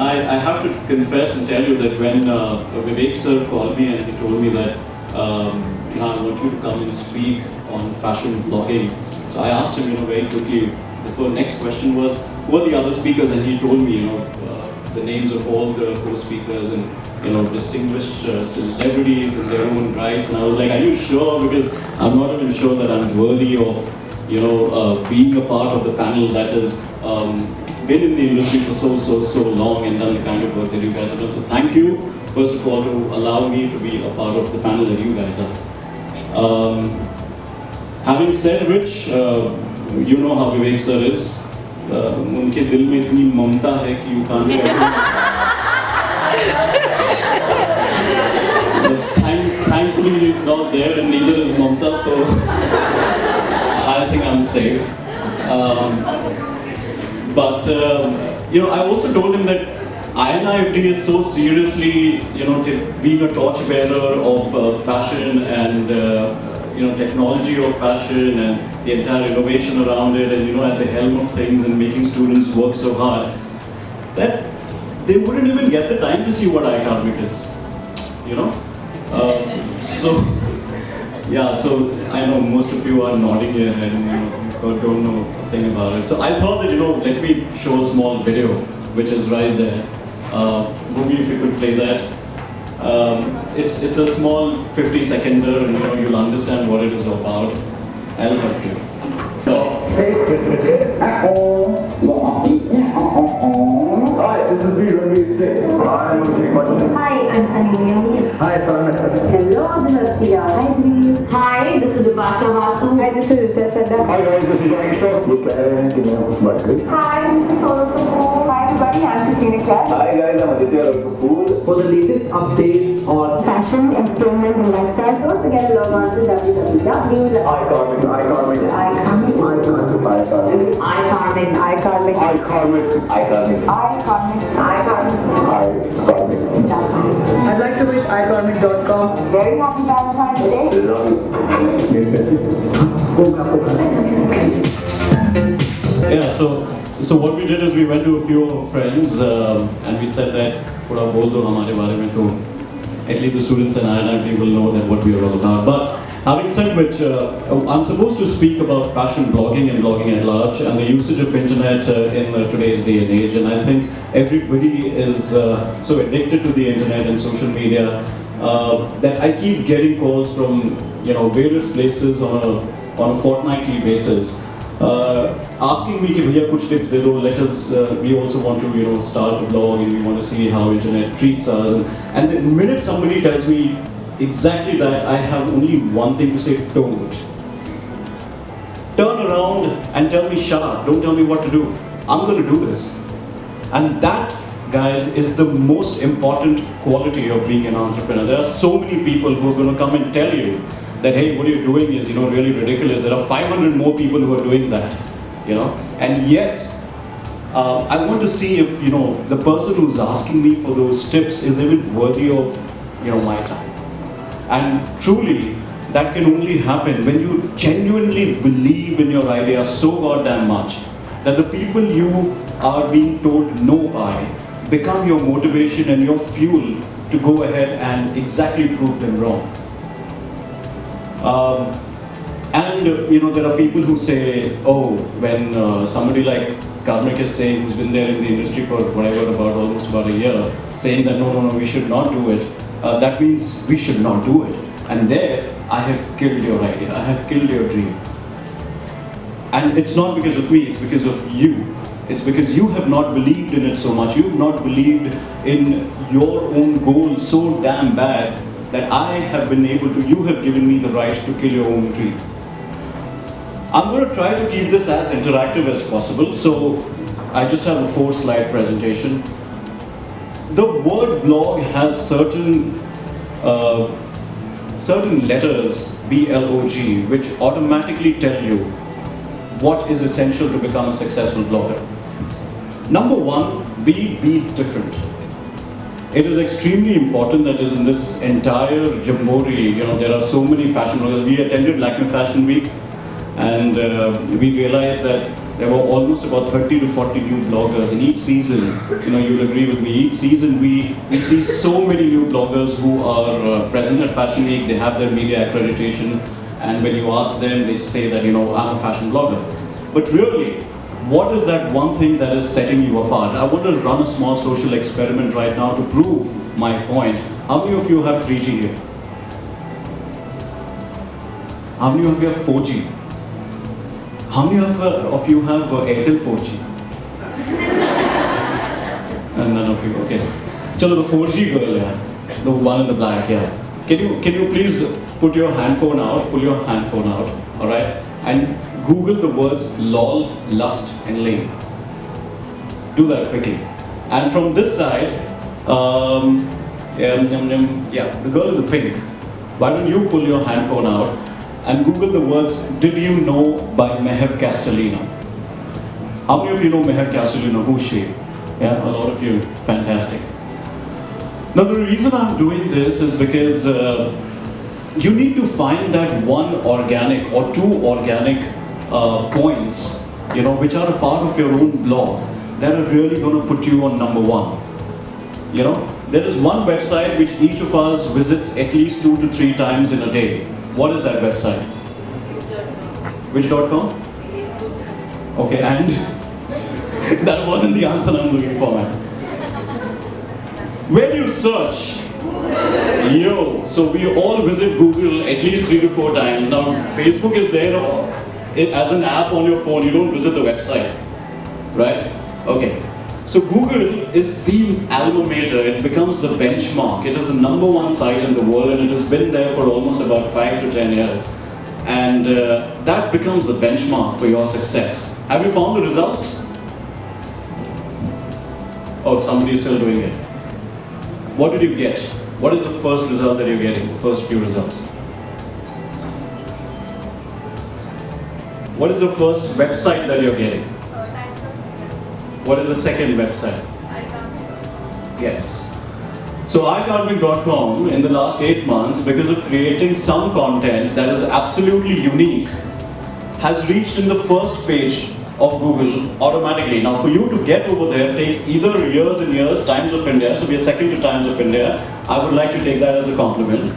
I have to confess and tell you that when Vivek sir called me and he told me that I want you to come and speak on fashion blogging. So I asked him, very quickly, the next question was, who are the other speakers? And he told me, the names of all the co-speakers and, distinguished celebrities in their own rights. And I was like, are you sure? Because I'm not even sure that I'm worthy of, being a part of the panel that has been in the industry for so long and done the kind of work that you guys have done. So thank you, first of all, to allow me to be a part of the panel that you guys are. Having said which, you know how Vivek sir is. उनके दिल में इतनी ममता है कि you can't thankfully he's not there and neither is Mamta, so I think I'm safe. But I also told him that INIFD is so seriously, being a torchbearer of fashion and technology of fashion and the entire innovation around it, and at the helm of things and making students work so hard that they wouldn't even get the time to see what Ikarmik is. So I know most of you are nodding your head and don't know a thing about it. So I thought that let me show a small video which is right there. Bhumi, if you could play that. It's a small 50-seconder, and you'll understand what it is about. I'll help you. Hi, this is B26. Hi, I'm Sunny. Hi, Karmik. Hello, this is Sia. Hi, please. Hi, this is Vibhasha Vasu. Hi, this is Rishad. Hi guys, this is Aisha. Hi, this is Solo. Hi, everybody. I'm Christina Class. Hi guys, I'm Aditya Kapoor. For the latest updates on Fashion, entertainment, and lifestyle. Don't forget to log on to www. Ikarmik. Ikarmik. Ikarmik. Ikarmik. Ikarmik. Ikarmik. I'd like to wish ikarmik.com Very happy Valentine's Day. Yeah, so what we did is we went to a few of our friends and we said that थोड़ा बोल दो हमारे बारे में, तो at least the students and INIFD will know that what we are all about. But having said which, I'm supposed to speak about fashion blogging and blogging at large and the usage of internet in today's day and age. And I think everybody is so addicted to the internet and social media that I keep getting calls from various places on a fortnightly basis, asking me कि भैया कुछ tips दे दो. Let us we also want to start a blog and we want to see how internet treats us. And the minute somebody tells me exactly that, I have only one thing to say: don't. Turn around and tell me shut up. Don't tell me what to do. I'm going to do this. And that, guys, is the most important quality of being an entrepreneur. There are so many people who are going to come and tell you that, hey, what you're doing is, really ridiculous. There are 500 more people who are doing that, And yet, I want to see if, the person who's asking me for those tips is even worthy of, my time. And truly, that can only happen when you genuinely believe in your idea so goddamn much that the people you are being told no by become your motivation and your fuel to go ahead and exactly prove them wrong. There are people who say, oh, when somebody like Karmik is saying, who's been there in the industry for almost about a year, saying that no, we should not do it, that means we should not do it. And there, I have killed your idea, I have killed your dream. And it's not because of me, it's because of you. It's because you have not believed in it so much, you have not believed in your own goal so damn bad that I have been able to, you have given me the right to kill your own dream. I'm going to try to keep this as interactive as possible, so I just have a 4-slide presentation. The word blog has certain letters, B-L-O-G, which automatically tell you what is essential to become a successful blogger. Number one, be different. It is extremely important that is in this entire jamboree, there are so many fashion bloggers. We attended Lakme Fashion Week and we realized that there were almost about 30 to 40 new bloggers in each season. You'll agree with me. Each season we see so many new bloggers who are present at Fashion Week. They have their media accreditation, and when you ask them, they say that I'm a fashion blogger. But really, what is that one thing that is setting you apart? I want to run a small social experiment right now to prove my point. How many of you have 3G here? How many of you have 4G? How many of you have Airtel 4G? And none of you, okay. Chalo, the 4G girl, yeah. The one in the black, yeah. Can you please put your handphone out, pull your handphone out, alright? And Google the words lol, lust and lame. Do that quickly. And from this side, yeah, the girl in the pink. Why don't you pull your handphone out and Google the words "Did you know" by Meher Castellino. How many of you know Meher Castellino? Who's she? Yeah, a lot of you. Fantastic. Now the reason I'm doing this is because you need to find that one organic or two organic points, which are a part of your own blog that are really going to put you on number one. There is one website which each of us visits at least 2 to 3 times in a day. What is that website? Which.com? Okay, and that wasn't the answer I'm looking for, man. Where do you search? Yo, so we all visit Google at least 3 to 4 times. Now, Facebook is there as an app on your phone. You don't visit the website, right? Okay. So Google is the alma mater. It becomes the benchmark. It is the #1 site in the world, and it has been there for almost about 5 to 10 years. And that becomes the benchmark for your success. Have you found the results? Oh, somebody is still doing it. What did you get? What is the first result that you're getting? The first few results. What is the first website that you're getting? What is the second website? Yes. So Ikarmik.com in the last 8 months, because of creating some content that is absolutely unique, has reached in the first page of Google automatically. Now for you to get over there takes either years and years, Times of India, so we are second to Times of India. I would like to take that as a compliment.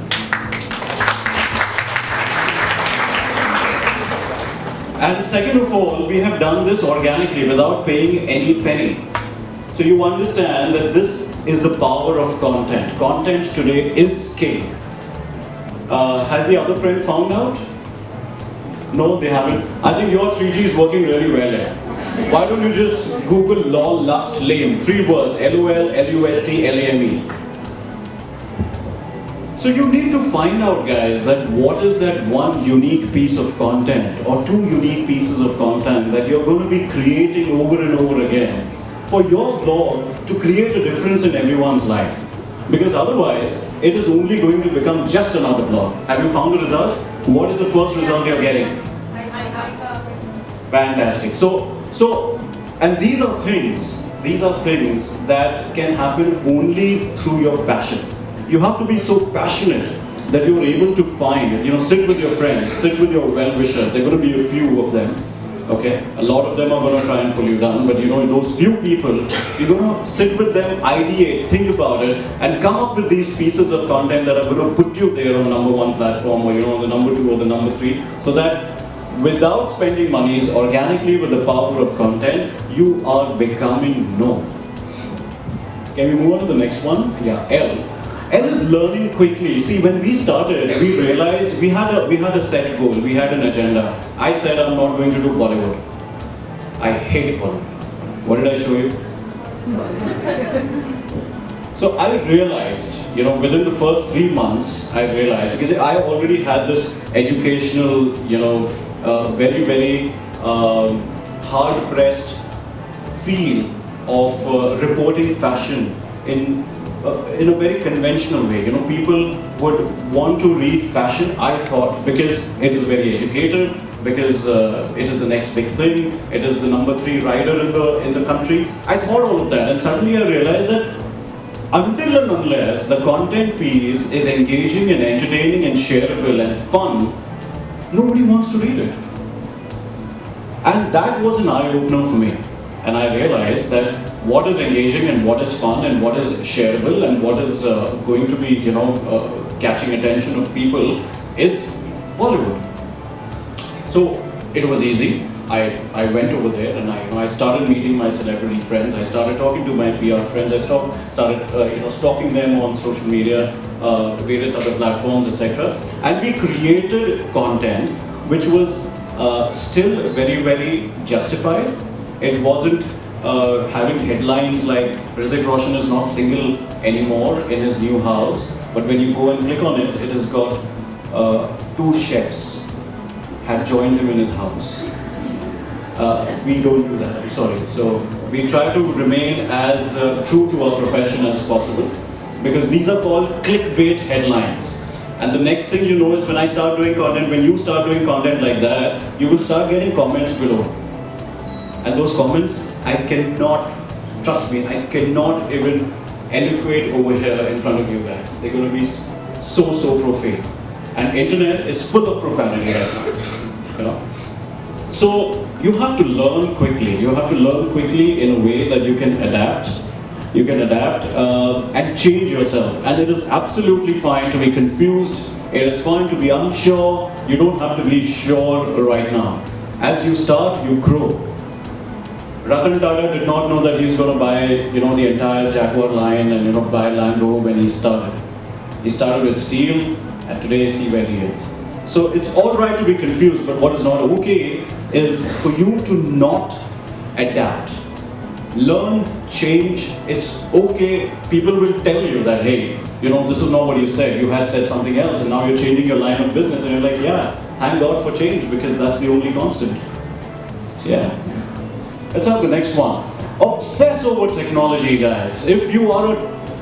And second of all, we have done this organically without paying any penny. So you understand that this is the power of content. Content today is king. Has the other friend found out? No, they haven't. I think your 3G is working really well. Why don't you just Google lol, lust, lame? 3 words, LOL, LUST, LAME. So you need to find out, guys, that what is that one unique piece of content or 2 unique pieces of content that you're going to be creating over and over again for your blog to create a difference in everyone's life. Because otherwise, it is only going to become just another blog. Have you found the result? What is the first result you're getting? Fantastic. And these are things that can happen only through your passion. You have to be so passionate that you're able to find it. Sit with your friends, sit with your well-wishers. There are going to be a few of them. Okay, a lot of them are going to try and pull you down, but those few people, you're going to sit with them, ideate, think about it, and come up with these pieces of content that are going to put you there on the #1 platform, or the #2 or the #3, so that without spending monies, organically with the power of content, you are becoming known. Can we move on to the next one? Yeah, L. L is learning quickly. See, when we started, we realized we had a set goal, we had an agenda. I said I'm not going to do Bollywood. I hate Bollywood. What did I show you? So I realized, within the first 3 months, I realized, because I already had this educational, very, very hard-pressed feel of reporting fashion in a very conventional way. People would want to read fashion, I thought, because it is very educated, because it is the next big thing, it is the #3 rider in the country. I thought all of that, and suddenly I realized that until and unless the content piece is engaging and entertaining and shareable and fun, nobody wants to read it. And that was an eye-opener for me. And I realized that what is engaging and what is fun and what is shareable and what is going to be, catching attention of people is Bollywood. So it was easy. I went over there and I started meeting my celebrity friends. I started talking to my PR friends. I started stalking them on social media, various other platforms, etc. And we created content which was still very, very justified. It wasn't having headlines like Hrithik Roshan is not single anymore in his new house. But when you go and click on it, it has got 2 chefs have joined him in his house. We don't do that, I'm sorry. So we try to remain as true to our profession as possible, because these are called clickbait headlines. And the next thing you know is when I start doing content, when you start doing content like that, you will start getting comments below. And those comments, I cannot, trust me, I cannot even eloquate over here in front of you guys. They're going to be so profane. And internet is full of profanity right now, So you have to learn quickly. You have to learn quickly in a way that you can adapt. You can adapt and change yourself. And it is absolutely fine to be confused. It is fine to be unsure. You don't have to be sure right now. As you start, you grow. Ratan Tata did not know that he's going to buy, the entire Jaguar line and, buy Land Rover when he started. He started with steel, and today see where he is. So it's all right to be confused, but what is not okay is for you to not adapt. Learn, change, it's okay. People will tell you that, hey, this is not what you said. You had said something else, and now you're changing your line of business, and you're like, yeah, thank God for change, because that's the only constant. Yeah. Let's have the next one. Obsess over technology, guys. If you are a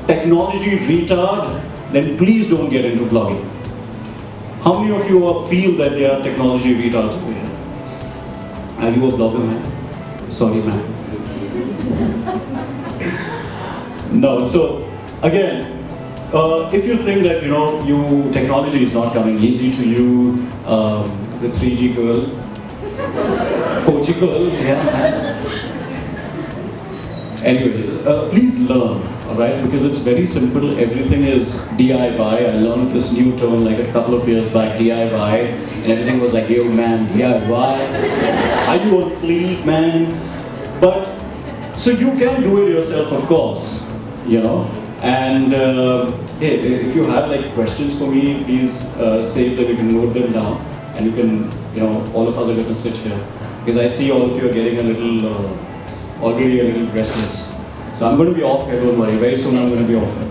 technology retard, then please don't get into vlogging. How many of you feel that they are technology retards over here? Are you a blogger, man? Sorry, man. No, so again, if you think that technology is not coming easy to you, the 3G girl, 4G girl, yeah. Anyways, please learn, alright? Because it's very simple. Everything is DIY. I learned this new term like a couple of years back, DIY, and everything was like, yo man, DIY. Are you on fleek, man? But so you can do it yourself, of course, And hey, if you have like questions for me, please save them. You can note them down, and you can, all of us are going to sit here, because I see all of you are getting a little. Already a little restless. So I'm going to be off here, don't worry. Very soon I'm going to be off here.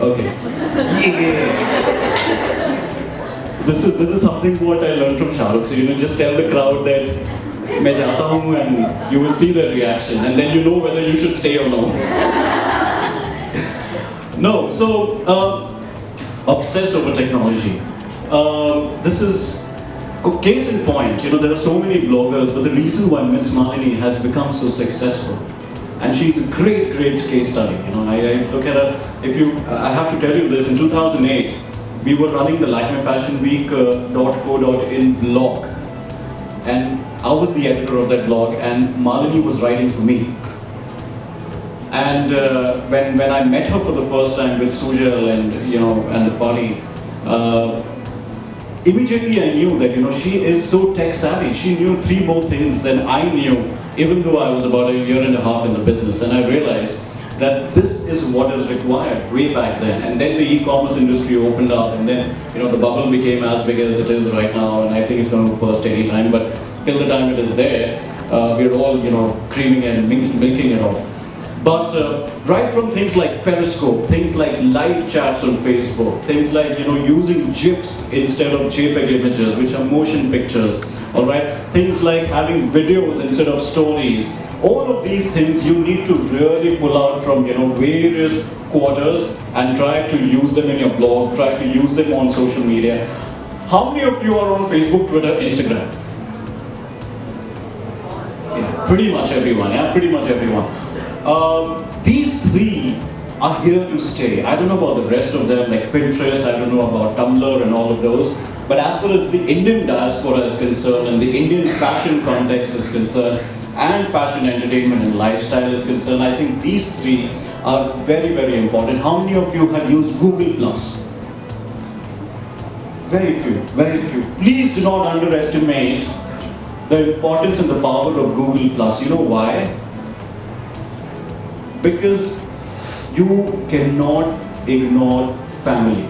Okay. Yeah. This is something what I learned from Shah Rukh. So just tell the crowd that मैं जाता हूँ, and you will see their reaction, and then you know whether you should stay or not. No, so obsess over technology. This is case in point, there are so many bloggers, but the reason why Miss Malini has become so successful, and she's a great case study. I look at her. I have to tell you this. In 2008, we were running the LakmeFashionWeek.co.in blog, and I was the editor of that blog, and Malini was writing for me. And when I met her for the first time with Sujal and the party. Immediately I knew that, she is so tech savvy. She knew 3 more things than I knew, even though I was about a year and a half in the business. And I realized that this is what is required way back then. And then the e-commerce industry opened up, and then, the bubble became as big as it is right now. And I think it's going to burst any time. But till the time it is there, we're all, creaming and milking it off. But right from things like Periscope, things like live chats on Facebook, things like using GIFs instead of JPEG images, which are motion pictures, all right? Things like having videos instead of stories. All of these things you need to really pull out from various quarters and try to use them in your blog, try to use them on social media. How many of you are on Facebook, Twitter, Instagram? Yeah, pretty much everyone. Yeah, pretty much everyone. These 3 are here to stay. I don't know about the rest of them, like Pinterest, I don't know about Tumblr and all of those. But as far as the Indian diaspora is concerned and the Indian fashion context is concerned and fashion entertainment and lifestyle is concerned, I think these three are very, very important. How many of you have used Google Plus? Very few, very few. Please do not underestimate the importance and the power of Google Plus. You know why? Because you cannot ignore family.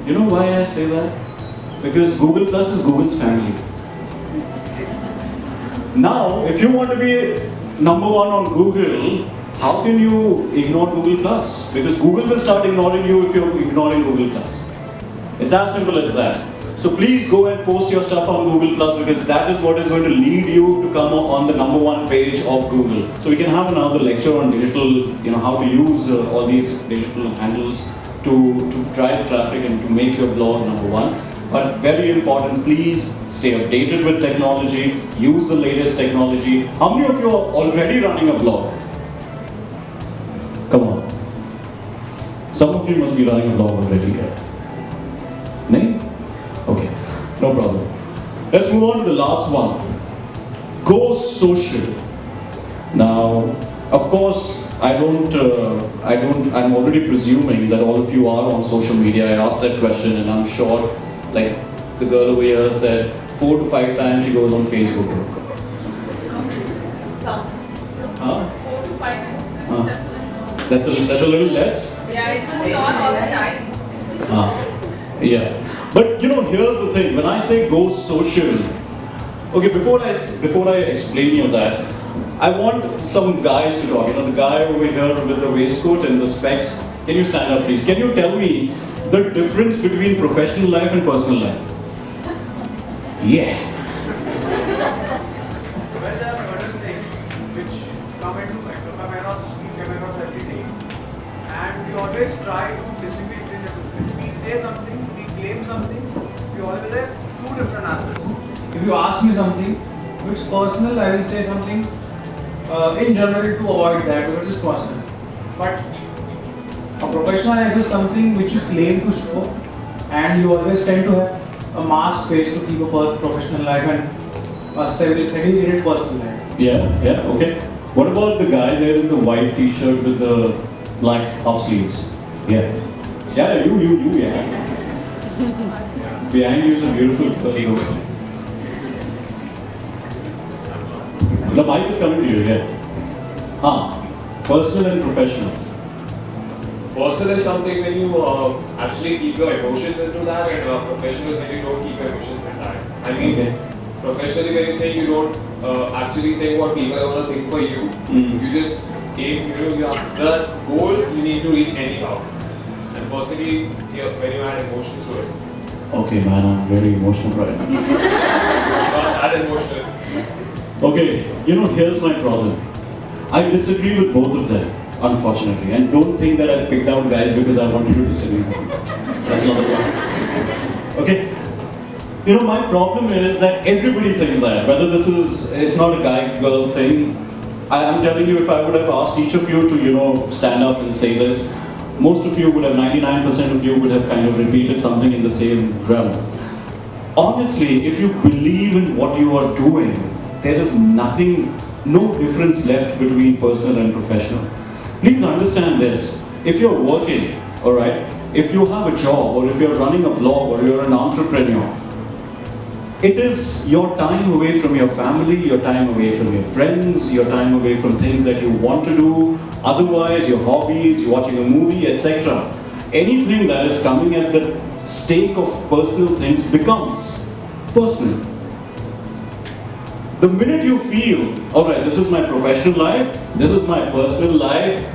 You know why I say that? Because Google Plus is Google's family. Now, if you want to be number one on Google, how can you ignore Google Plus? Because Google will start ignoring you if you're ignoring Google Plus. It's as simple as that. So please go and post your stuff on Google Plus, because that is what is going to lead you to come on the number one page of Google. So we can have another lecture on digital, how to use all these digital handles to drive traffic and to make your blog number one. But very important, please stay updated with technology, use the latest technology. How many of you are already running a blog? Come on. Some of you must be running a blog already here. No? Okay, no problem. Let's move on to the last one. Go social. Now, of course, I'm already presuming that all of you are on social media. I asked that question and I'm sure, like the girl over here said, 4 to 5 times she goes on Facebook. Some. Huh? 4 to 5 times. That's a little less? Yeah, it's not all the time. Yeah. But here's the thing. When I say go social, okay, before I explain you that, I want some guys to talk. The guy over here with the waistcoat and the specs. Can you stand up, please? Can you tell me the difference between professional life and personal life? Yeah. Well, there are certain things which come into cameras every day, and we always try to distinguish between the two. If we say something, we claim something, we always have two different answers. If you ask me something which is personal, I will say something in general to avoid that because it's personal. But a professional life is something which you claim to show, and you always tend to have a mask face to keep a professional life and a segregated personal life. Yeah, okay. What about the guy there in the white t-shirt with the black half sleeves? Yeah. Yeah, you, yeah. Behind you is a beautiful girl. The mic is coming to you, yeah. Personal and professional. Personal is something when you actually keep your emotions into that, and professional is when you don't keep your emotions in that. I mean, professionally when you think, you don't actually think what people are going to think for you. You just aim, the goal you need to reach anyhow. And personally, when you add emotions to it. Okay, man, I'm very emotional right now. Not that emotional. Okay, here's my problem. I disagree with both of them, unfortunately. And don't think that I picked out guys because I wanted to disagree with them. That's not the point. Okay? My problem is that everybody thinks that. Whether it's not a guy-girl thing. I'm telling you, if I would have asked each of you to, stand up and say this, most of you would have, 99% of you would have kind of repeated something in the same realm. Honestly, if you believe in what you are doing, there is no difference left between personal and professional. Please understand this. If you're working, alright, if you have a job, or if you're running a blog, or you're an entrepreneur, it is your time away from your family, your time away from your friends, your time away from things that you want to do, otherwise your hobbies, watching a movie, etc. Anything that is coming at the stake of personal things becomes personal. The minute you feel, alright, this is my professional life, this is my personal life,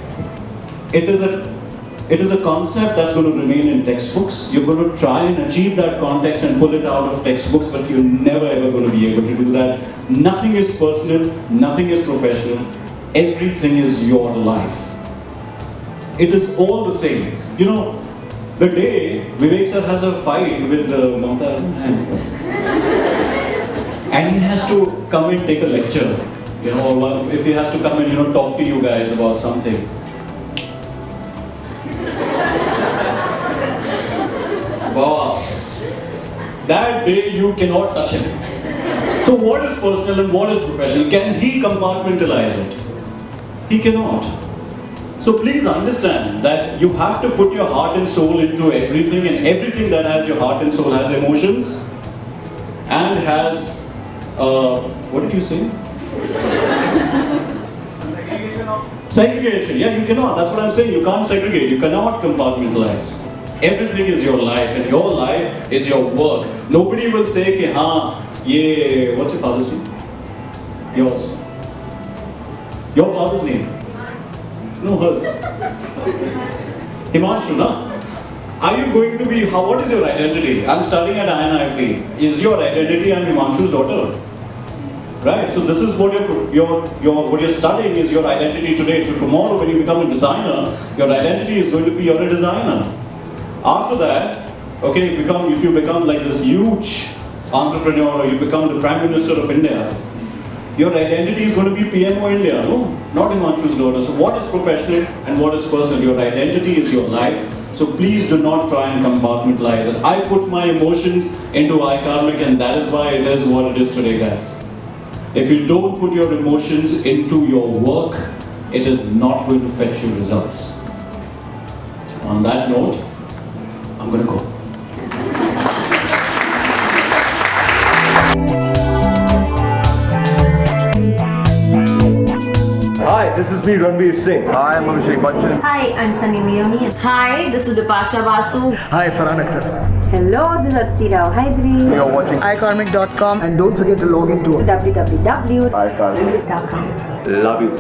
it is a concept that's going to remain in textbooks. You're going to try and achieve that context and pull it out of textbooks, but you're never ever going to be able to do that. Nothing is personal, nothing is professional, everything is your life. It is all the same. The day Vivek sir has a fight with Mamta, and he has to come and take a lecture, or if he has to come and talk to you guys about something. Boss, that day you cannot touch him. So what is personal and what is professional? Can he compartmentalize it? He cannot. So please understand that you have to put your heart and soul into everything, and everything that has your heart and soul has emotions and has, what did you say? Segregation of Segregation. Yeah, you cannot. That's what I'm saying. You can't segregate. You cannot compartmentalize. Everything is your life, and your life is your work. Nobody will say, "Ki haan, ye." What's your father's name? Yours. Your father's name? No, hers. Himanshu, na? Are you going to be? What is your identity? I'm studying at INIFD. Is your identity I'm Himanshu's daughter? Right. So this is what what you're studying is your identity today. So tomorrow, when you become a designer, your identity is going to be you're a designer. After that, okay, if you become like this huge entrepreneur, or you become the Prime Minister of India, your identity is going to be PMO India, no? Not Himanshu's daughter. So what is professional and what is personal? Your identity is your life. So please do not try and compartmentalize it. I put my emotions into Ikarmik, and that is why it is what it is today, guys. If you don't put your emotions into your work, it is not going to fetch you results. On that note, I'm going to go. Hi, this is me, Ranveer Singh. Hi, I'm Abhishek Bachchan. Hi, I'm Sunny Leone. Hi, this is Bipasha Basu. Hi, Farhan Akhtar. Hello, this is Aditi Rao Hydri. You're watching Ikarmik.com, and don't forget to log into www.ikarmik.com. iKarmik. Love you.